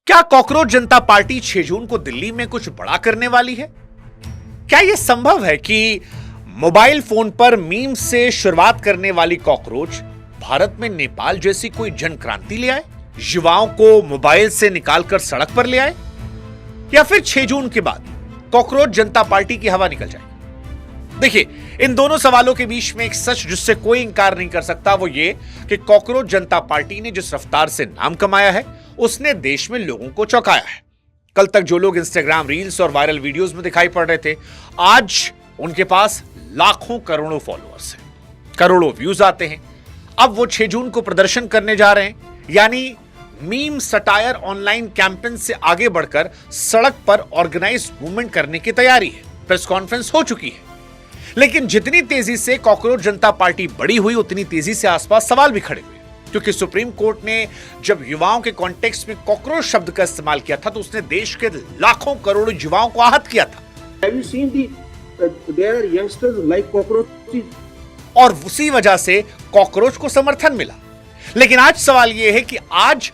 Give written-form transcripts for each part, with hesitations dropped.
क्या कॉकरोच जनता पार्टी 6 जून को दिल्ली में कुछ बड़ा करने वाली है? क्या यह संभव है कि मोबाइल फोन पर मीम से शुरुआत करने वाली कॉकरोच भारत में नेपाल जैसी कोई जन क्रांति ले आए, युवाओं को मोबाइल से निकालकर सड़क पर ले आए, या फिर 6 जून के बाद कॉकरोच जनता पार्टी की हवा निकल जाए? देखिए, इन दोनों सवालों के बीच में एक सच जिससे कोई इंकार नहीं कर सकता, वो ये कि कॉकरोच जनता पार्टी ने जिस रफ्तार से नाम कमाया है उसने देश में लोगों को चौंकाया है। कल तक जो लोग इंस्टाग्राम रील्स और वायरल वीडियोस में दिखाई पड़ रहे थे, आज उनके पास लाखों करोड़ों फॉलोअर्स हैं, करोड़ों व्यूज आते हैं। अब वो 6 जून को प्रदर्शन करने जा रहे हैं, यानी मीम सटायर ऑनलाइन कैंपेन से आगे बढ़कर सड़क पर ऑर्गेनाइज्ड मूवमेंट करने की तैयारी है। प्रेस कॉन्फ्रेंस हो चुकी है, लेकिन जितनी तेजी से कॉकरोच जनता पार्टी बड़ी हुई, उतनी तेजी से आसपास सवाल भी खड़े हुए, क्योंकि सुप्रीम कोर्ट ने जब युवाओं के कॉन्टेक्स्ट में कॉकरोच शब्द का इस्तेमाल किया था तो उसने देश के लाखों करोड़ों युवाओं को आहत किया था। Have you seen there are youngsters like cockroaches? और उसी वजह से कॉकरोच को समर्थन मिला। लेकिन आज सवाल यह है कि आज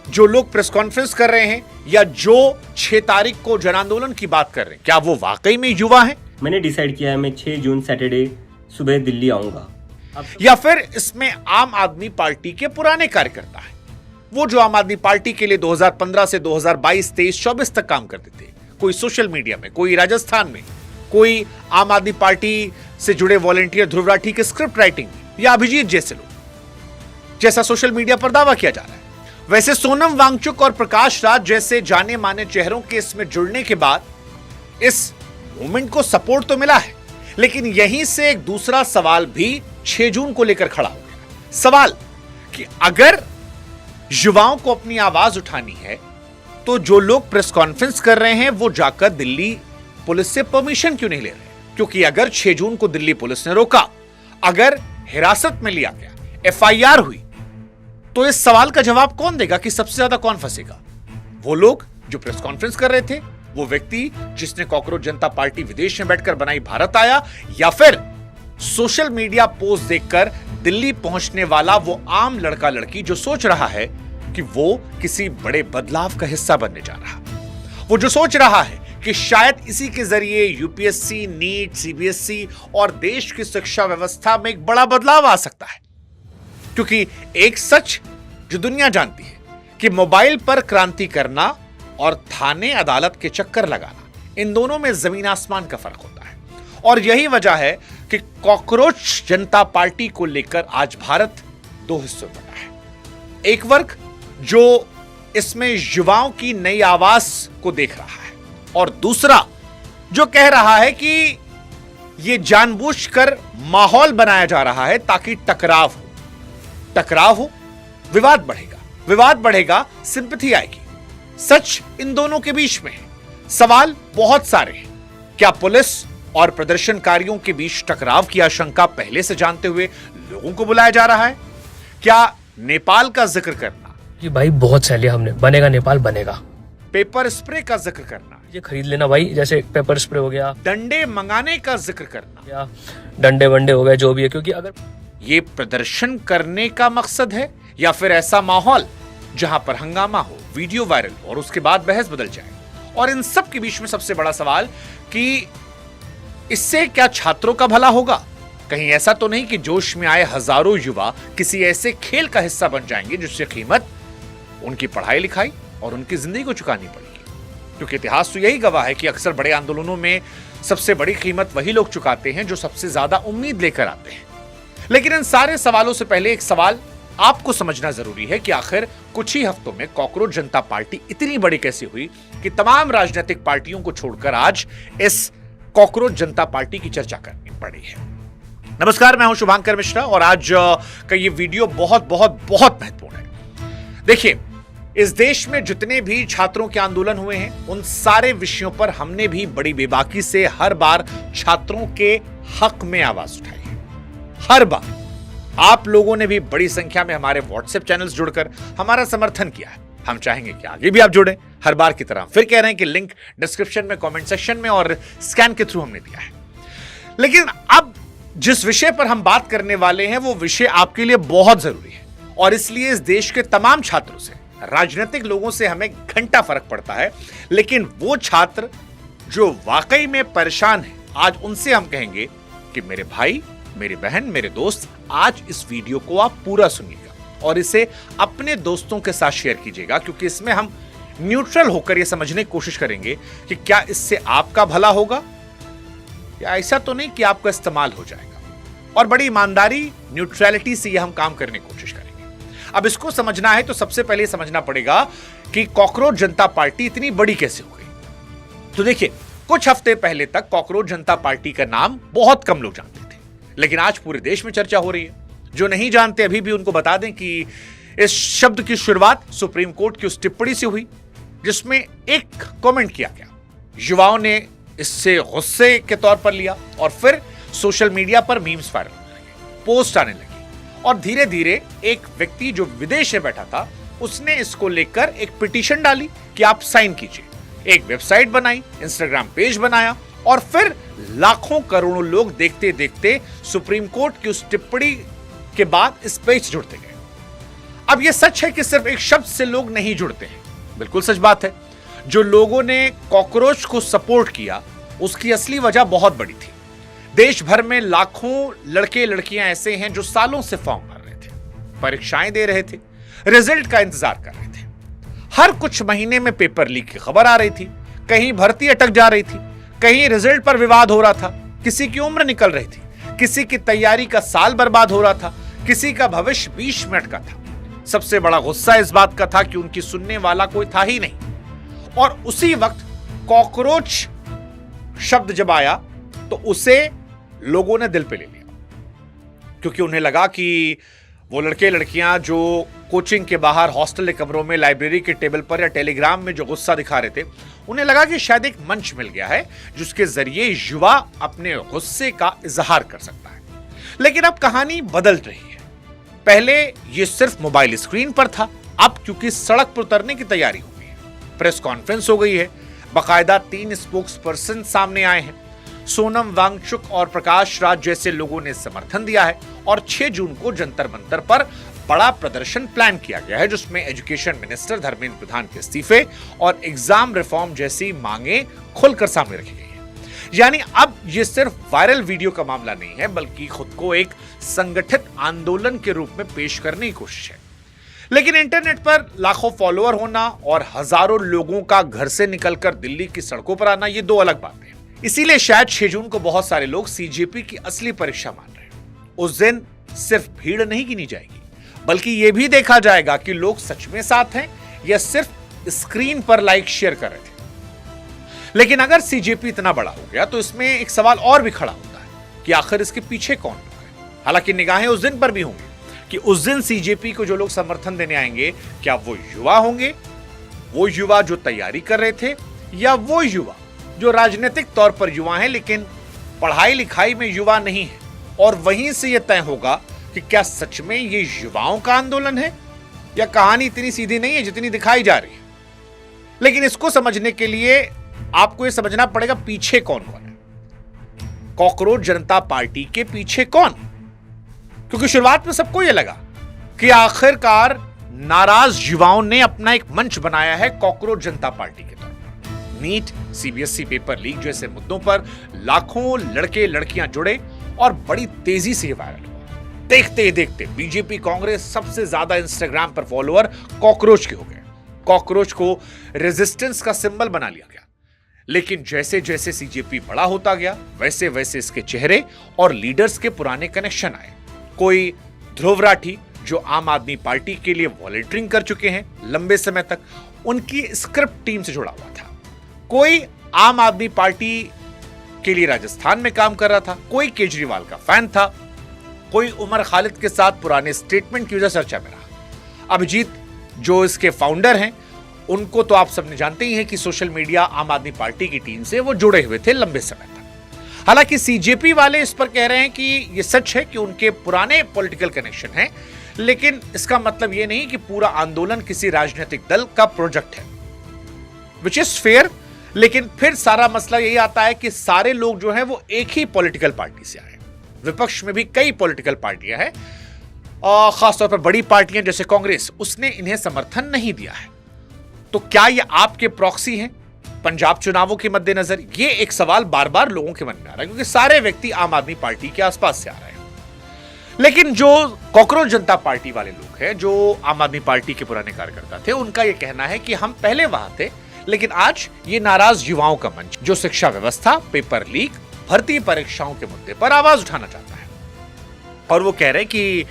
जो लोग प्रेस कॉन्फ्रेंस कर रहे हैं या जो 6 तारीख को जन आंदोलन की बात कर रहे हैं, क्या वो वाकई में युवा हैं? मैंने डिसाइड किया है मैं 6 जून सैटरडे सुबह दिल्ली आऊंगा। या फिर इसमें आम आदमी पार्टी के पुराने कार्यकर्ता हैं, वो जो आम आदमी पार्टी के लिए 2015 से 2022, 23, 24 तक काम करते थे, कोई सोशल मीडिया में, कोई राजस्थान में, कोई आम आदमी पार्टी से जुड़े वॉलंटियर ध्रुव राठी के स्क्रिप्ट राइटिंग में, या अभिजीत जैसे लोग, जैसा सोशल मीडिया पर दावा किया जा रहा है। वैसे सोनम वांगचुक और प्रकाश राज जैसे जाने माने चेहरों के इसमें जुड़ने के बाद इस मूवमेंट को सपोर्ट तो मिला है, लेकिन यहीं से एक दूसरा सवाल भी 6 जून को लेकर खड़ा हो गया। सवाल कि अगर युवाओं को अपनी आवाज उठानी है तो जो लोग प्रेस कॉन्फ्रेंस कर रहे हैं वो जाकर दिल्ली पुलिस से परमिशन क्यों नहीं ले रहे? क्योंकि अगर 6 जून को दिल्ली पुलिस ने रोका, अगर हिरासत में लिया गया, FIR हुई, तो इस सवाल का जवाब कौन देगा कि सबसे ज्यादा कौन फंसेगा? वो लोग जो प्रेस कॉन्फ्रेंस कर रहे थे, वो व्यक्ति जिसने कॉकरोच जनता पार्टी विदेश में बैठकर बनाई भारत आया, या फिर सोशल मीडिया पोस्ट देखकर दिल्ली पहुंचने वाला वो आम लड़का लड़की जो सोच रहा है कि वो किसी बड़े बदलाव का हिस्सा बनने जा रहा, वो जो सोच रहा है कि शायद इसी के जरिए यूपीएससी, नीट, CBSE और देश की शिक्षा व्यवस्था में एक बड़ा बदलाव आ सकता है। क्योंकि एक सच जो दुनिया जानती है कि मोबाइल पर क्रांति करना और थाने अदालत के चक्कर लगाना, इन दोनों में जमीन आसमान का फर्क होता है। और यही वजह है कि कॉकरोच जनता पार्टी को लेकर आज भारत 2 हिस्सों में बटा है। एक वर्ग जो इसमें युवाओं की नई आवाज को देख रहा है, और दूसरा जो कह रहा है कि यह जानबूझकर माहौल बनाया जा रहा है ताकि टकराव हो, विवाद बढ़ेगा, सिंपैथी आएगी। सच इन दोनों के बीच में है। सवाल बहुत सारे हैं। क्या पुलिस और प्रदर्शनकारियों के बीच टकराव की आशंका पहले से जानते हुए लोगों को बुलाया जा रहा है? क्या नेपाल का जिक्र करना कि भाई बहुत सह लिया हमने, बनेगा नेपाल बनेगा, पेपर स्प्रे का जिक्र करना, ये खरीद लेना भाई, जैसे पेपर स्प्रे हो गया, डंडे मंगाने का जिक्र करना, या डंडे वंडे हो गए, जो भी है, क्योंकि अगर ये प्रदर्शन करने का मकसद है या फिर ऐसा माहौल जहां पर हंगामा हो, वीडियो वायरल हो और उसके बाद बहस बदल जाए? और इन सब के बीच में सबसे बड़ा सवाल कि इससे क्या छात्रों का भला होगा? कहीं ऐसा तो नहीं कि जोश में आए हजारों युवा किसी ऐसे खेल का हिस्सा बन जाएंगे जिससे कीमत उनकी पढ़ाई लिखाई और उनकी जिंदगी को चुकानी पड़ेगी? क्योंकि इतिहास तो यही गवाह है कि अक्सर बड़े आंदोलनों में सबसे बड़ी कीमत वही लोग चुकाते हैं जो सबसे ज्यादा उम्मीद लेकर आते हैं। लेकिन इन सारे सवालों से पहले एक सवाल आपको समझना जरूरी है कि आखिर कुछ ही हफ्तों में कॉकरोच जनता पार्टी इतनी बड़ी कैसे हुई कि तमाम राजनीतिक पार्टियों को छोड़कर आज इस कॉकरोच जनता पार्टी की चर्चा करनी पड़ी है। नमस्कार, मैं हूं शुभांकर मिश्रा और आज का ये वीडियो बहुत महत्वपूर्ण है। देखिए, इस देश में जितने भी छात्रों के आंदोलन हुए हैं, उन सारे विषयों पर हमने भी बड़ी बेबाकी से हर बार छात्रों के हक में आवाज उठाई है। हर बार आप लोगों ने भी बड़ी संख्या में हमारे व्हाट्सएप चैनल्स जुड़कर हमारा समर्थन किया है। हम चाहेंगे कि आगे भी आप जुड़ें, हर बार की तरह। फिर कह रहे हैं कि लिंक डिस्क्रिप्शन में, कमेंट सेक्शन में और स्कैन के थ्रू हमने दिया है। लेकिन अब जिस विषय पर हम बात करने वाले हैं वो विषय आपके लिए बहुत जरूरी है, और इसलिए इस देश के तमाम छात्रों से राजनीतिक लोगों से हमें घंटा फर्क पड़ता है, लेकिन वो छात्र जो वाकई में परेशान है, आज उनसे हम कहेंगे कि मेरे भाई, मेरी बहन, मेरे दोस्त, आज इस वीडियो को आप पूरा सुनिएगा और इसे अपने दोस्तों के साथ शेयर कीजिएगा, क्योंकि इसमें हम न्यूट्रल होकर यह समझने की कोशिश करेंगे कि क्या इससे आपका भला होगा या ऐसा तो नहीं कि आपका इस्तेमाल हो जाएगा। और बड़ी ईमानदारी, न्यूट्रलिटी से यह हम काम करने की कोशिश करेंगे। अब इसको समझना है तो सबसे पहले समझना पड़ेगा कि कॉकरोच जनता पार्टी इतनी बड़ी कैसे हो गई। तो देखिए, कुछ हफ्ते पहले तक कॉकरोच जनता पार्टी का नाम बहुत कम लोग जानते थे, लेकिन आज पूरे देश में चर्चा हो रही है। जो नहीं जानते अभी भी उनको बता दें कि इस शब्द की शुरुआत सुप्रीम कोर्ट की उस टिप्पणी से हुई जिसमें एक कमेंट किया गया। युवाओं ने इससे गुस्से के तौर पर लिया और फिर सोशल मीडिया पर मीम्स वायरल होने लगे, पोस्ट आने लगी और धीरे धीरे एक व्यक्ति जो विदेश में बैठा था उसने इसको लेकर एक पिटीशन डाली कि आप साइन कीजिए। एक वेबसाइट बनाई, इंस्टाग्राम पेज बनाया और फिर लाखों करोड़ों लोग देखते देखते सुप्रीम कोर्ट की उस टिप्पणी के बाद इस पेज जुड़ते गए। अब यह सच है कि सिर्फ एक शब्द से लोग नहीं जुड़ते हैं, बिल्कुल सच बात है। जो लोगों ने कॉकरोच को सपोर्ट किया उसकी असली वजह बहुत बड़ी थी। देश भर में लाखों लड़के लड़कियां ऐसे हैं जो सालों से फॉर्म भर रहे थे, परीक्षाएं दे रहे थे, रिजल्ट का इंतजार कर रहे थे। हर कुछ महीने में पेपर लीक की खबर आ रही थी, कहीं भर्ती अटक जा रही थी, कहीं रिजल्ट पर विवाद हो रहा था, किसी की उम्र निकल रही थी, किसी की तैयारी का साल बर्बाद हो रहा था, किसी का भविष्य 20 मिनट का था। सबसे बड़ा गुस्सा इस बात का था कि उनकी सुनने वाला कोई था ही नहीं। और उसी वक्त कॉकरोच शब्द जब आया तो उसे लोगों ने दिल पे ले लिया, क्योंकि उन्हें लगा कि वो लड़के लड़कियां जो कोचिंग के बाहर, हॉस्टल के कमरों में, लाइब्रेरी के टेबल पर या टेलीग्राम में जो गुस्सा दिखा रहे थे, उन्हें लगा कि शायद एक मंच मिल गया है जिसके जरिए युवा अपने गुस्से का इजहार कर सकता है। लेकिन अब कहानी बदल रही है। पहले ये सिर्फ मोबाइल स्क्रीन पर था, अब क्योंकि सड़क पर उतरने की तैयारी हो गई है, प्रेस कॉन्फ्रेंस हो गई है, बाकायदा 3 स्पोक्स पर्सन सामने आए हैं। सोनम वांगचुक और प्रकाश राज जैसे लोगों ने समर्थन दिया है और 6 जून को जंतर मंतर पर बड़ा प्रदर्शन प्लान किया गया है, जिसमें एजुकेशन मिनिस्टर धर्मेंद्र प्रधान के इस्तीफे और एग्जाम रिफॉर्म जैसी मांगे खुलकर सामने रखी गई है। यानी अब यह सिर्फ वायरल वीडियो का मामला नहीं है, बल्कि खुद को एक संगठित आंदोलन के रूप में पेश करने की कोशिश है। लेकिन इंटरनेट पर लाखों फॉलोअर होना और हजारों लोगों का घर से निकलकर दिल्ली की सड़कों पर आना, ये 2 अलग बातें हैं। इसीलिए शायद 6 जून को बहुत सारे लोग सीजेपी की असली परीक्षा मान रहे हैं। उस दिन सिर्फ भीड़ नहीं गिनी जाएगी, बल्कि यह भी देखा जाएगा कि लोग सच में साथ हैं या सिर्फ स्क्रीन पर लाइक शेयर कर रहे थे। लेकिन अगर सीजेपी इतना बड़ा हो गया तो इसमें एक सवाल और भी खड़ा होता है कि आखिर इसके पीछे कौन लोग हैं। हालांकि निगाहें उस दिन पर भी होंगी कि उस दिन सीजेपी को जो लोग समर्थन देने आएंगे, क्या वो युवा होंगे, वो युवा जो तैयारी कर रहे थे, या वो युवा जो राजनीतिक तौर पर युवा हैं लेकिन पढ़ाई लिखाई में युवा नहीं है। और वहीं से यह तय होगा कि क्या सच में ये युवाओं का आंदोलन है या कहानी इतनी सीधी नहीं है जितनी दिखाई जा रही है। लेकिन इसको समझने के लिए आपको यह समझना पड़ेगा पीछे कौन कौन है, कॉकरोच जनता पार्टी के पीछे कौन। क्योंकि शुरुआत में सबको यह लगा कि आखिरकार नाराज युवाओं ने अपना एक मंच बनाया है कॉकरोच जनता पार्टी के तौर पर। नीट, सीबीएसई पेपर लीक जैसे मुद्दों पर लाखों लड़के लड़कियां जुड़े और बड़ी तेजी से वायरल हुआ। देखते ही देखते बीजेपी, कांग्रेस सबसे ज्यादा इंस्टाग्राम पर फॉलोअर कॉकरोच के हो गए। कॉकरोच को रेजिस्टेंस का सिंबल बना लिया गया। लेकिन जैसे जैसे सीजेपी बड़ा होता गया, वैसे वैसे इसके चेहरे और लीडर्स के पुराने कनेक्शन आए। कोई ध्रुव राठी जो आम आदमी पार्टी के लिए वॉलंटियरिंग कर चुके हैं लंबे समय तक, उनकी स्क्रिप्ट टीम से जुड़ा हुआ था। कोई आम आदमी पार्टी के लिए राजस्थान में काम कर रहा था, कोई केजरीवाल का फैन था, कोई उमर खालिद के साथ पुराने स्टेटमेंट की वजह से चर्चा में रहा। अभिजीत जो इसके फाउंडर हैं, उनको तो आप सबने जानते ही हैं कि सोशल मीडिया आम आदमी पार्टी की टीम से वो जुड़े हुए थे लंबे समय तक। हालांकि सीजेपी वाले इस पर कह रहे हैं कि यह सच है कि उनके पुराने पॉलिटिकल कनेक्शन हैं, लेकिन इसका मतलब यह नहीं कि पूरा आंदोलन किसी राजनीतिक दल का प्रोजेक्ट है, विच इज फेयर। लेकिन फिर सारा मसला यही आता है कि सारे लोग जो हैं वो एक ही पॉलिटिकल पार्टी से आए। विपक्ष में भी कई पॉलिटिकल पार्टियां हैं, खासतौर पर बड़ी पार्टियां जैसे कांग्रेस, उसने इन्हें समर्थन नहीं दिया है। तो क्या ये आपके प्रॉक्सी हैं पंजाब चुनावों के मद्देनजर? ये एक सवाल बार बार लोगों के मन में आ रहा है, क्योंकि सारे व्यक्ति आम आदमी पार्टी के आसपास से आ रहे हैं। लेकिन जो कॉकरोच जनता पार्टी वाले लोग हैं, जो आम आदमी पार्टी के पुराने कार्यकर्ता थे, उनका यह कहना है कि हम पहले वहां थे, लेकिन आज ये नाराज युवाओं का मंच जो शिक्षा व्यवस्था, पेपर लीक, भर्ती परीक्षाओं के मुद्दे पर आवाज उठाना चाहता है, और वो कह रहे हैं कि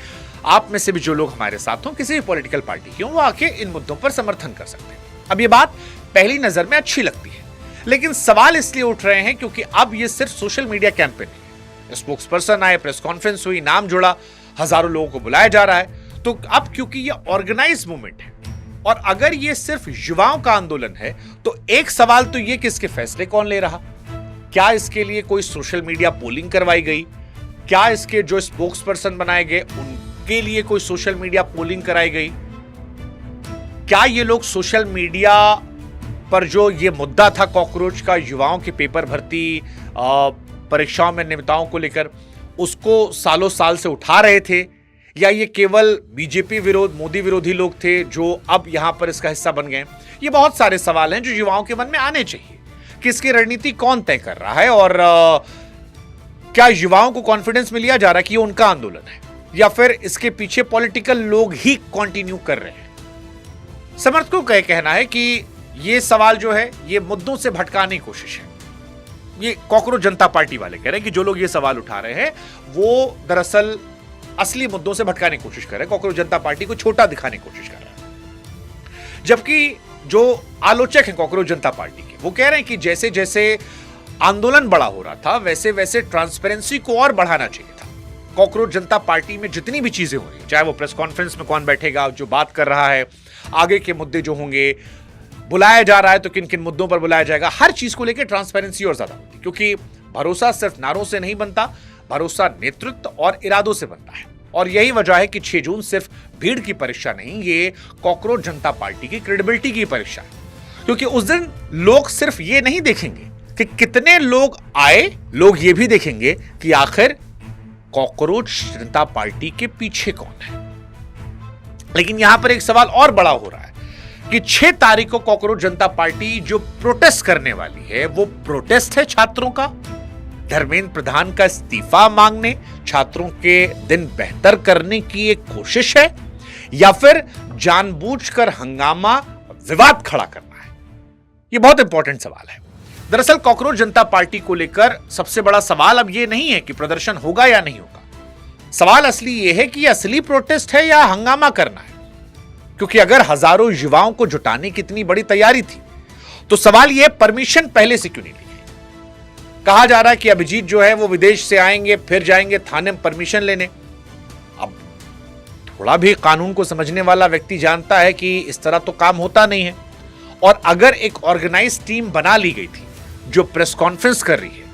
आप में से भी जो लोग हमारे साथ हों, किसी भी पॉलिटिकल पार्टी के हों, वो आके इन मुद्दों पर समर्थन कर सकते हैं। अब ये बात पहली नजर में अच्छी लगती है, लेकिन सवाल इसलिए उठ रहे हैं क्योंकि अब ये सिर्फ सोशल मीडिया कैंपेन नहीं है। स्पोक्स पर्सन आए, प्रेस कॉन्फ्रेंस हुई, नाम जुड़ा, हजारों लोगों को बुलाया जा रहा है। तो अब क्योंकि ये ऑर्गेनाइज मूवमेंट है, और अगर ये सिर्फ युवाओं का आंदोलन है, तो एक सवाल तो ये कि इसके फैसले कौन ले रहा? क्या इसके लिए कोई सोशल मीडिया पोलिंग करवाई गई? क्या इसके जो स्पोक्स पर्सन बनाए गए उनके लिए कोई सोशल मीडिया पोलिंग कराई गई? क्या ये लोग सोशल मीडिया पर जो ये मुद्दा था कॉकरोच का, युवाओं की पेपर भर्ती, परीक्षाओं में नियमितताओं को लेकर, उसको सालों साल से उठा रहे थे, या ये केवल बीजेपी विरोध, मोदी विरोधी लोग थे जो अब यहां पर इसका हिस्सा बन गए? ये बहुत सारे सवाल हैं जो युवाओं के मन में आने चाहिए कि इसकी रणनीति कौन तय कर रहा है, और क्या युवाओं को कॉन्फिडेंस में लिया जा रहा है कि ये उनका आंदोलन है, या फिर इसके पीछे पॉलिटिकल लोग ही कंटिन्यू कर रहे हैं? समर्थकों का कहना है कि ये सवाल जो है ये मुद्दों से भटकाने की कोशिश है। ये कॉकरोच जनता पार्टी वाले कह रहे हैं कि जो लोग ये सवाल उठा रहे हैं वो दरअसल असली मुद्दों से भटकाने की कोशिश कर रहे हैं, कॉकरोच जनता पार्टी को छोटा दिखाने की कोशिश कर रहे हैं। जबकि जो आलोचक हैं कॉकरोच जनता पार्टी के, वो कह रहे हैं कि जैसे जैसे आंदोलन बड़ा हो रहा था, वैसे वैसे ट्रांसपेरेंसी को और बढ़ाना चाहिए था। कॉकरोच जनता पार्टी में जितनी भी चीजें हो रही है, चाहे वो प्रेस कॉन्फ्रेंस में कौन बैठेगा, जो बात कर रहा है, आगे के मुद्दे जो होंगे, बुलाया जा रहा है तो किन किन मुद्दों पर बुलाया जाएगा, हर चीज को लेकर ट्रांसपेरेंसी और ज्यादा होती, क्योंकि भरोसा सिर्फ नारों से नहीं बनता, भरोसा नेतृत्व और इरादों से बनता है। और यही वजह है कि 6 जून सिर्फ भीड़ की परीक्षा नहीं, ये कॉकरोच जनता पार्टी की क्रेडिबिलिटी की परीक्षा है, क्योंकि उस दिन लोग सिर्फ ये नहीं देखेंगे कि कितने लोग आए, लोग ये भी देखेंगे कि आखिर कॉकरोच जनता पार्टी के पीछे कौन है। लेकिन यहां पर एक सवाल और बड़ा हो रहा है कि 6 तारीख को कॉकरोच जनता पार्टी जो प्रोटेस्ट करने वाली है, वो प्रोटेस्ट है छात्रों का, धर्मेंद्र प्रधान का इस्तीफा मांगने, छात्रों के दिन बेहतर करने की एक कोशिश है, या फिर जानबूझकर हंगामा, विवाद खड़ा करना है? यह बहुत इंपॉर्टेंट सवाल है। दरअसल कॉकरोच जनता पार्टी को लेकर सबसे बड़ा सवाल अब यह नहीं है कि प्रदर्शन होगा या नहीं होगा, सवाल असली यह है कि असली प्रोटेस्ट है या हंगामा करना है। क्योंकि अगर हजारों युवाओं को जुटाने की इतनी बड़ी तैयारी थी, तो सवाल यह परमिशन पहले से क्यों नहीं ली गई? कहा जा रहा है कि अभिजीत जो है वो विदेश से आएंगे, फिर जाएंगे थाने में परमिशन लेने। अब थोड़ा भी कानून को समझने वाला व्यक्ति जानता है कि इस तरह तो काम होता नहीं है। और अगर एक ऑर्गेनाइज टीम बना ली गई थी जो प्रेस कॉन्फ्रेंस कर रही है,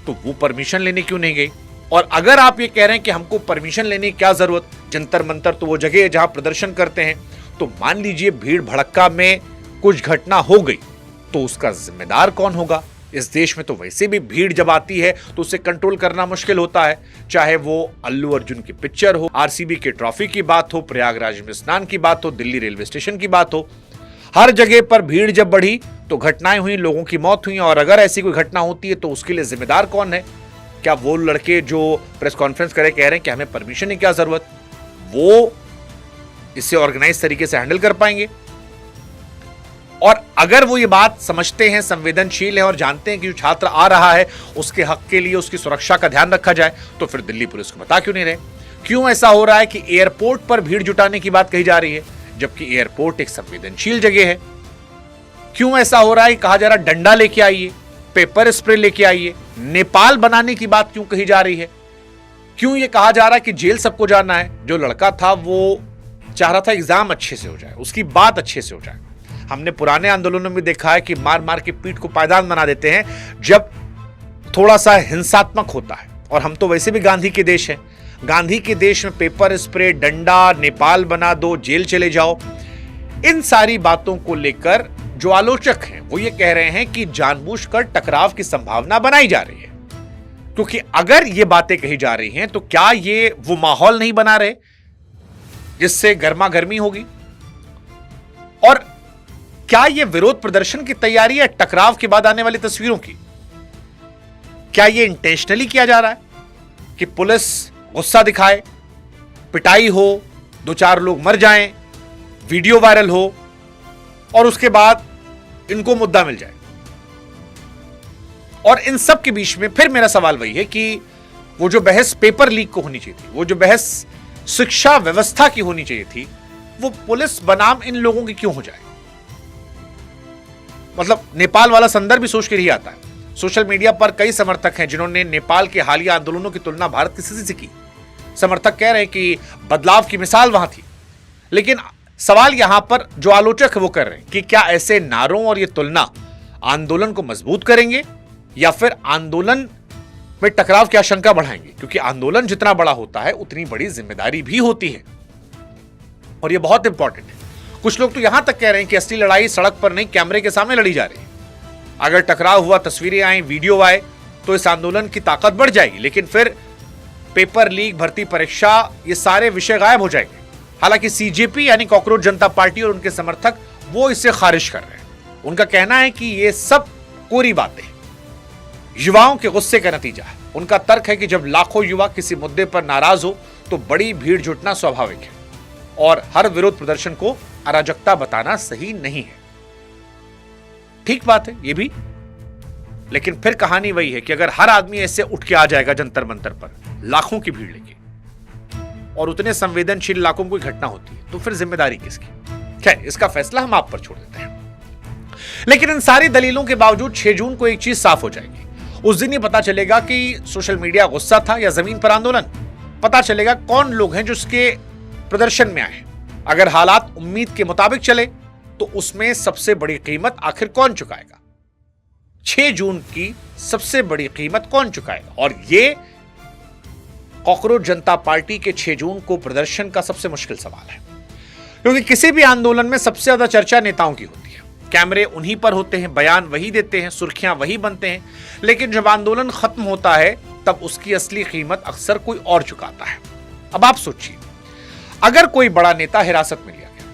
तो वो परमिशन लेने क्यों नहीं गई? और अगर आप ये कह रहे हैं कि हमको परमिशन लेने की क्या जरूरत, जंतर मंतर तो वो जगह है जहां प्रदर्शन करते हैं, तो मान लीजिए भीड़ भड़क्का में कुछ घटना हो गई, तो उसका जिम्मेदार कौन होगा? इस देश में तो वैसे भी भीड़ जब आती है तो उसे कंट्रोल करना मुश्किल होता है, चाहे वो अल्लू अर्जुन की पिक्चर हो, आरसीबी के ट्रॉफी की बात हो, प्रयागराज में स्नान की बात हो, दिल्ली रेलवे स्टेशन की बात हो। हर जगह पर भीड़ जब बढ़ी तो घटनाएं हुई, लोगों की मौत हुई, और अगर ऐसी कोई घटना होती है तो उसके लिए जिम्मेदार कौन है? क्या वो लड़के जो प्रेस कॉन्फ्रेंस करे कह रहे हैं कि हमें परमिशन की क्या जरूरत, वो इसे ऑर्गेनाइज तरीके से हैंडल कर पाएंगे? और अगर वो ये बात समझते हैं, संवेदनशील है और जानते हैं कि जो छात्र आ रहा है उसके हक के लिए उसकी सुरक्षा का ध्यान रखा जाए, तो फिर दिल्ली पुलिस को बता क्यों नहीं रहे? क्यों ऐसा हो रहा है कि एयरपोर्ट पर भीड़ जुटाने की बात कही जा रही है, जबकि एयरपोर्ट एक संवेदनशील जगह है? क्यों ऐसा हो रहा है, कहा जा रहा है डंडा लेके आइए, पेपर स्प्रे लेके आइए, नेपाल बनाने की बात क्यों कही जा रही है? क्यों यह कहा जा रहा है कि जेल सबको जाना है? जो लड़का था वो चाह रहा था एग्जाम अच्छे से हो जाए, उसकी बात अच्छे से हो जाए। हमने पुराने आंदोलनों में देखा है कि मार मार के पीठ को पायदान बना देते हैं जब थोड़ा सा हिंसात्मक होता है, और हम तो वैसे भी गांधी के देश हैं। गांधी के देश में पेपर स्प्रे, डंडा, नेपाल बना दो, जेल चले जाओ, इन सारी बातों को लेकर जो आलोचक हैं वो ये कह रहे हैं कि जानबूझकर टकराव की संभावना बनाई जा रही है। क्योंकि अगर ये बातें कही जा रही हैं तो क्या ये वो माहौल नहीं बना रहे जिससे गर्मा गर्मी होगी? और क्या यह विरोध प्रदर्शन की तैयारी है टकराव के बाद आने वाली तस्वीरों की? क्या यह इंटेंशनली किया जा रहा है कि पुलिस गुस्सा दिखाए, पिटाई हो, 2-4 लोग मर जाएं, वीडियो वायरल हो और उसके बाद इनको मुद्दा मिल जाए? और इन सब के बीच में फिर मेरा सवाल वही है कि वो जो बहस पेपर लीक को होनी चाहिए थी, वो जो बहस शिक्षा व्यवस्था की होनी चाहिए थी, वो पुलिस बनाम इन लोगों की क्यों हो जाए? मतलब नेपाल वाला संदर्भ भी सोच के ही आता है। सोशल मीडिया पर कई समर्थक हैं जिन्होंने नेपाल के हालिया आंदोलनों की तुलना भारत की स्थिति से की। समर्थक कह रहे हैं कि बदलाव की मिसाल वहां थी, लेकिन सवाल यहां पर जो आलोचक है वो कर रहे हैं कि क्या ऐसे नारों और ये तुलना आंदोलन को मजबूत करेंगे या फिर आंदोलन में टकराव की आशंका बढ़ाएंगे? क्योंकि आंदोलन जितना बड़ा होता है उतनी बड़ी जिम्मेदारी भी होती है और यह बहुत इंपॉर्टेंट है। कुछ लोग तो यहां तक कह रहे हैं कि असली लड़ाई सड़क पर नहीं, कैमरे के सामने लड़ी जा रही है। अगर टकराव हुआ, तस्वीरें आई, वीडियो आए, तो इस आंदोलन की ताकत बढ़ जाएगी, लेकिन फिर पेपर लीक, भर्ती परीक्षा, ये सारे विषय गायब हो जाएंगे। हालांकि सीजेपी यानी कॉकरोच जनता पार्टी और उनके समर्थक वो इसे खारिज कर रहे हैं। उनका कहना है कि ये सब कोरी बातें युवाओं के गुस्से का नतीजा है। उनका तर्क है कि जब लाखों युवा किसी मुद्दे पर नाराज हो तो बड़ी भीड़ जुटना स्वाभाविक है और हर विरोध प्रदर्शन को अराजकता बताना सही नहीं है। ठीक बात है ये भी, लेकिन फिर कहानी वही है कि अगर हर आदमी ऐसे उठ के आ जाएगा जंतर मंतर पर लाखों की भीड़ लेके और उतने संवेदनशील इलाकों में कोई घटना होती है, तो फिर जिम्मेदारी किसकी? खैर, इसका फैसला हम आप पर छोड़ देते हैं। लेकिन इन सारी दलीलों के बावजूद 6 जून को एक चीज साफ हो जाएगी। उस दिन ही पता चलेगा कि सोशल मीडिया गुस्सा था या जमीन पर आंदोलन। पता चलेगा कौन लोग हैं जो इसके प्रदर्शन में आए। अगर हालात उम्मीद के मुताबिक चले तो उसमें सबसे बड़ी कीमत आखिर कौन चुकाएगा? 6 जून की सबसे बड़ी कीमत कौन चुकाएगा? और ये कॉकरोच जनता पार्टी के 6 जून को प्रदर्शन का सबसे मुश्किल सवाल है, क्योंकि किसी भी आंदोलन में सबसे ज्यादा चर्चा नेताओं की होती है। कैमरे उन्हीं पर होते हैं, बयान वही देते हैं, सुर्खियां वही बनते हैं, लेकिन जब आंदोलन खत्म होता है तब उसकी असली कीमत अक्सर कोई और चुकाता है। अब आप सोचिए, अगर कोई बड़ा नेता हिरासत में लिया गया,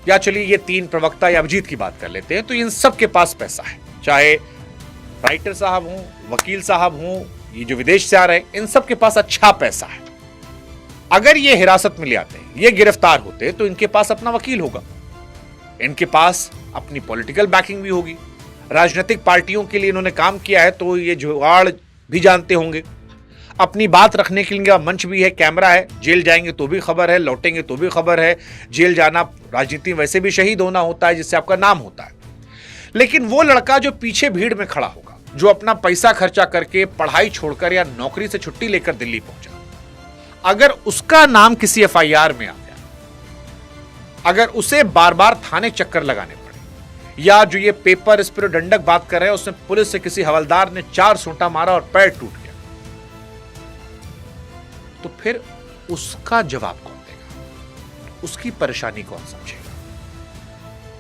या चलिए ये 3 प्रवक्ता या अभिजीत की बात कर लेते हैं, तो इन सब के पास पैसा है, चाहे राइटर साहब हों, वकील साहब हों, ये जो विदेश से आ रहे हैं, इन सब के पास अच्छा पैसा है। अगर ये हिरासत में ले आते हैं, ये गिरफ्तार होते, तो इनके पास अपना वकील होगा, इनके पास अपनी पॉलिटिकल बैकिंग भी होगी, राजनीतिक पार्टियों के लिए इन्होंने काम किया है तो ये जुगाड़ भी जानते होंगे, अपनी बात रखने के लिए मंच भी है, कैमरा है, जेल जाएंगे तो भी खबर है, लौटेंगे तो भी खबर है, जेल जाना राजनीति वैसे भी शहीद होना होता है जिससे आपका नाम होता है। लेकिन वो लड़का जो पीछे भीड़ में खड़ा होगा, जो अपना पैसा खर्चा करके पढ़ाई छोड़कर या नौकरी से छुट्टी लेकर दिल्ली पहुंचा, अगर उसका नाम किसी एफआईआर में आ गया, अगर उसे बार बार थाने चक्कर लगाने पड़े, या जो ये पेपर इस पर दंडक बात कर रहे हैं, उसने पुलिस से किसी हवलदार ने 4 सूंटा मारा और पैर टूट गया, तो फिर उसका जवाब कौन देगा? उसकी परेशानी कौन समझेगा?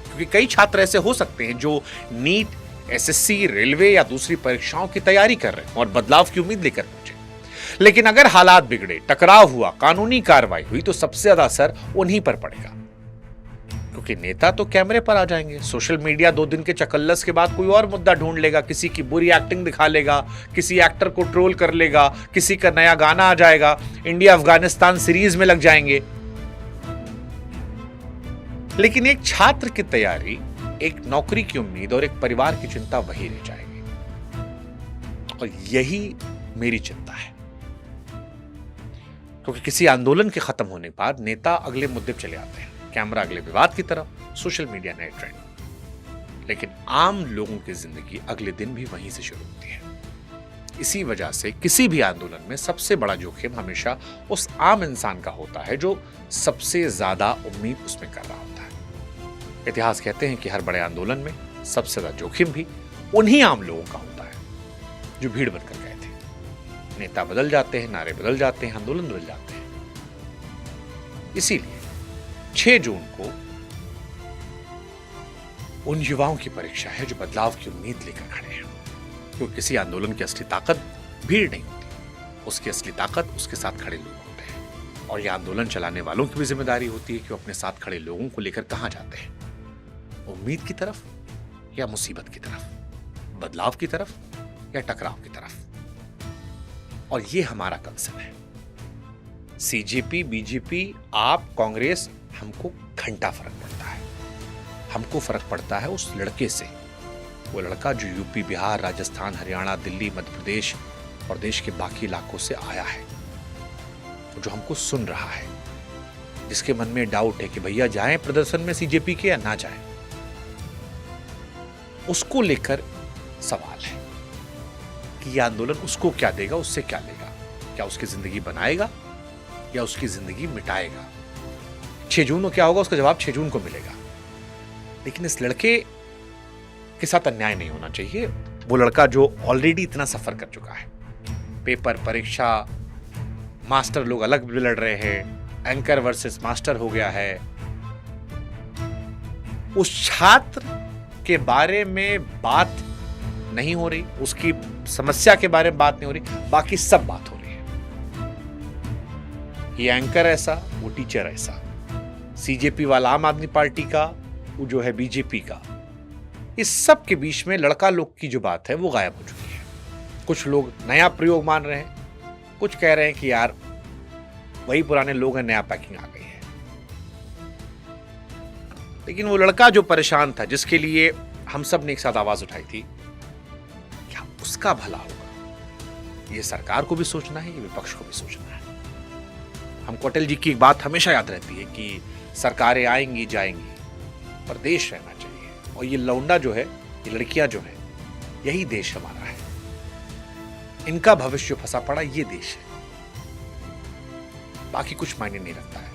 क्योंकि कई छात्र ऐसे हो सकते हैं जो नीट, एसएससी, रेलवे या दूसरी परीक्षाओं की तैयारी कर रहे हैं और बदलाव की उम्मीद लेकर पहुंचे, लेकिन अगर हालात बिगड़े, टकराव हुआ, कानूनी कार्रवाई हुई, तो सबसे ज्यादा असर उन्हीं पर पड़ेगा, क्योंकि नेता तो कैमरे पर आ जाएंगे। सोशल मीडिया 2 दिन के चकल्लस के बाद कोई और मुद्दा ढूंढ लेगा, किसी की बुरी एक्टिंग दिखा लेगा, किसी एक्टर को ट्रोल कर लेगा, किसी का नया गाना आ जाएगा, इंडिया अफगानिस्तान सीरीज में लग जाएंगे। लेकिन एक छात्र की तैयारी, एक नौकरी की उम्मीद और एक परिवार की चिंता वही रह जाएगी, और यही मेरी चिंता है। क्योंकि किसी आंदोलन के खत्म होने के बाद नेता अगले मुद्दे पर चले आते हैं, कैमरा अगले विवाद की तरफ, सोशल मीडिया नए ट्रेंड, लेकिन आम लोगों की जिंदगी अगले दिन भी वहीं से शुरू होती है। इसी वजह से किसी भी आंदोलन में सबसे बड़ा जोखिम हमेशा उस आम इंसान का होता है जो सबसे ज्यादा उम्मीद उसमें कर रहा होता है। इतिहास कहते हैं कि हर बड़े आंदोलन में सबसे ज्यादा जोखिम भी उन्हीं आम लोगों का होता है जो भीड़ बनकर गए थे। नेता बदल जाते हैं, नारे बदल जाते हैं, आंदोलन बदल जाते हैं। इसीलिए 6 जून को उन युवाओं की परीक्षा है जो बदलाव की उम्मीद लेकर खड़े हैं, क्योंकि किसी आंदोलन की असली ताकत भीड़ नहीं होती, उसकी असली ताकत उसके साथ खड़े लोग होते हैं। और यह आंदोलन चलाने वालों की भी जिम्मेदारी होती है कि वो अपने साथ खड़े लोगों को लेकर कहां जाते हैं, उम्मीद की तरफ या मुसीबत की तरफ, बदलाव की तरफ या टकराव की तरफ। और यह हमारा कंसर्न है। सीजेपी, बीजेपी, आप, कांग्रेस, हमको घंटा फर्क पड़ता है। हमको फर्क पड़ता है उस लड़के से, वो लड़का जो यूपी, बिहार, राजस्थान, हरियाणा, दिल्ली, मध्य प्रदेश और देश के बाकी इलाकों से आया है, जो हमको सुन रहा है, जिसके मन में डाउट है कि भैया जाएं प्रदर्शन में सीजेपी के या ना जाएं। उसको लेकर सवाल है कि यह आंदोलन उसको क्या देगा, उससे क्या लेगा, क्या उसकी जिंदगी बनाएगा या उसकी जिंदगी मिटाएगा। 6 जून को क्या होगा, उसका जवाब 6 जून को मिलेगा। लेकिन इस लड़के के साथ अन्याय नहीं होना चाहिए। वो लड़का जो ऑलरेडी इतना सफर कर चुका है, पेपर, परीक्षा, मास्टर लोग अलग भी लड़ रहे हैं, एंकर वर्सेस मास्टर हो गया है। उस छात्र के बारे में बात नहीं हो रही, उसकी समस्या के बारे में बात नहीं हो रही, बाकी सब बात हो रही है। ये एंकर ऐसा, वो टीचर ऐसा, सीजेपी वाला आम आदमी पार्टी का, वो जो है बीजेपी का। इस सब के बीच में लड़का लोग की जो बात है वो गायब हो चुकी है। कुछ लोग नया प्रयोग मान रहे हैं, कुछ कह रहे हैं कि यार वही पुराने लोग हैं, नया पैकिंग आ गई है। लेकिन वो लड़का जो परेशान था, जिसके लिए हम सब ने एक साथ आवाज उठाई थी, क्या उसका भला होगा? ये सरकार को भी सोचना है, ये विपक्ष को भी सोचना है। हमको अटल जी की एक बात हमेशा याद रहती है कि सरकारें आएंगी जाएंगी, पर देश रहना चाहिए। और ये लौंडा जो है, ये लड़कियां जो है, यही देश हमारा है। इनका भविष्य फंसा पड़ा ये देश है, बाकी कुछ मायने नहीं रखता है।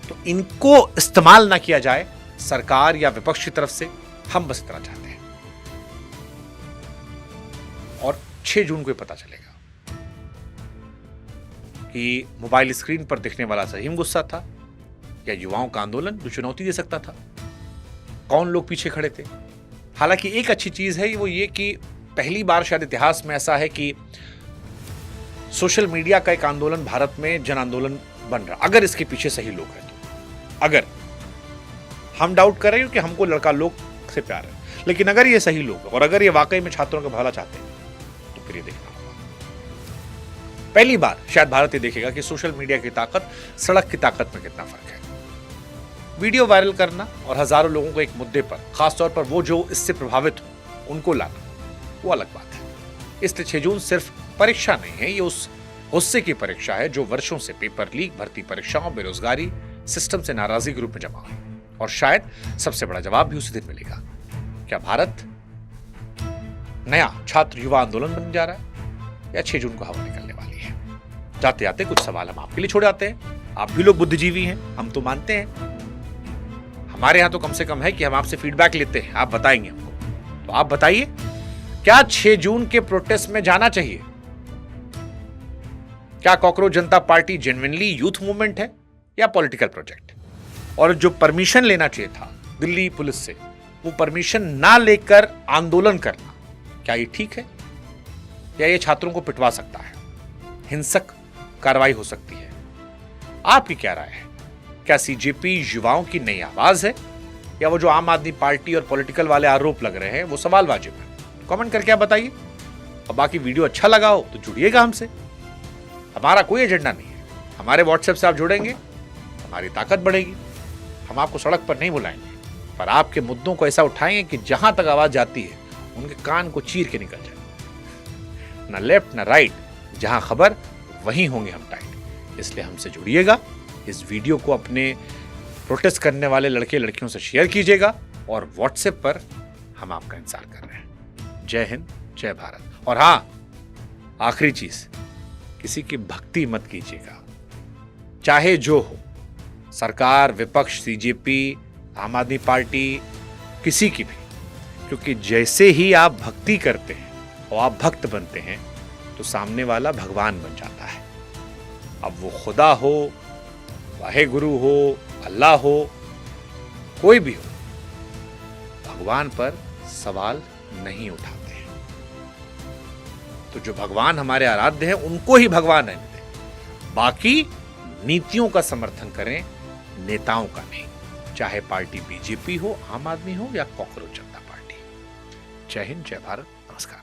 तो इनको इस्तेमाल ना किया जाए सरकार या विपक्ष की तरफ से, हम बस इतना चाहते हैं। और 6 जून को पता चलेगा कि मोबाइल स्क्रीन पर दिखने वाला सही गुस्सा था या युवाओं का आंदोलन जो चुनौती दे सकता था, कौन लोग पीछे खड़े थे। हालांकि एक अच्छी चीज है वो ये कि पहली बार शायद इतिहास में ऐसा है कि सोशल मीडिया का एक आंदोलन भारत में जन आंदोलन बन रहा। अगर इसके पीछे सही लोग हैं तो, अगर हम डाउट कर रहे हैं कि हमको लड़का लोग से प्यार है, लेकिन अगर ये सही लोग हैं और अगर ये वाकई में छात्रों का भला चाहते हैं तो फिर ये देखना होगा। पहली बार शायद भारत ये देखेगा कि सोशल मीडिया की ताकत, सड़क की ताकत में कितना फर्क है। वीडियो वायरल करना और हजारों लोगों को एक मुद्दे पर, खासतौर पर वो जो इससे प्रभावित हो, उनको लाना, वो अलग बात है। इसलिए 6 जून सिर्फ परीक्षा नहीं है, ये उस गुस्से की परीक्षा है जो वर्षों से पेपर लीक, भर्ती परीक्षाओं, बेरोजगारी, सिस्टम से नाराजगी के रूप में जमा हुई। और शायद सबसे बड़ा जवाब भी उसी दिन मिलेगा। क्या भारत नया छात्र युवा आंदोलन बनने जा रहा है या 6 जून को हवा निकलने वाली है? जाते जाते कुछ सवाल हम आपके लिए छोड़ आते हैं। आप भी लोग बुद्धिजीवी हैं, हम तो मानते हैं। हमारे यहां तो कम से कम है कि हम आपसे फीडबैक लेते हैं, आप बताएंगे हमको। तो आप बताइए, क्या 6 जून के प्रोटेस्ट में जाना चाहिए? क्या कॉकरोच जनता पार्टी जेन्युइनली यूथ मूवमेंट है या पॉलिटिकल प्रोजेक्ट? और जो परमिशन लेना चाहिए था दिल्ली पुलिस से, वो परमिशन ना लेकर आंदोलन करना, क्या ये ठीक है या ये छात्रों को पिटवा सकता है, हिंसक कार्रवाई हो सकती है? आपकी क्या राय है? क्या सीजेपी युवाओं की नई आवाज है या वो जो आम आदमी पार्टी और पॉलिटिकल वाले आरोप लग रहे हैं वो सवाल वाजिब है? कमेंट करके आप बताइए। और बाकी वीडियो अच्छा लगा हो तो जुड़िएगा हमसे। हमारा कोई एजेंडा नहीं है, हमारे व्हाट्सएप से आप जुड़ेंगे, हमारी ताकत बढ़ेगी। हम आपको सड़क पर नहीं बुलाएंगे, पर आपके मुद्दों को ऐसा उठाएंगे कि जहां तक आवाज जाती है उनके कान को चीर के निकल जाए। ना लेफ्ट ना राइट, जहां खबर वहीं होंगे हम टाइट। इसलिए हमसे जुड़िएगा। इस वीडियो को अपने प्रोटेस्ट करने वाले लड़के लड़कियों से शेयर कीजिएगा और व्हाट्सएप पर हम आपका इंतजार कर रहे हैं। जय हिंद, जय भारत। और हाँ, आखिरी चीज, किसी की भक्ति मत कीजिएगा, चाहे जो हो, सरकार, विपक्ष, सीजेपी, आम आदमी पार्टी, किसी की भी। क्योंकि जैसे ही आप भक्ति करते हैं और आप भक्त बनते हैं तो सामने वाला भगवान बन जाता है। अब वो खुदा हो, वाहेगुरु हो, अल्लाह हो, कोई भी हो, भगवान पर सवाल नहीं उठाते हैं। तो जो भगवान हमारे आराध्य हैं उनको ही भगवान रहने दें, बाकी नीतियों का समर्थन करें, नेताओं का नहीं, चाहे पार्टी बीजेपी हो, आम आदमी हो या कॉकरोच जनता पार्टी। जय हिंद, जय भारत, नमस्कार।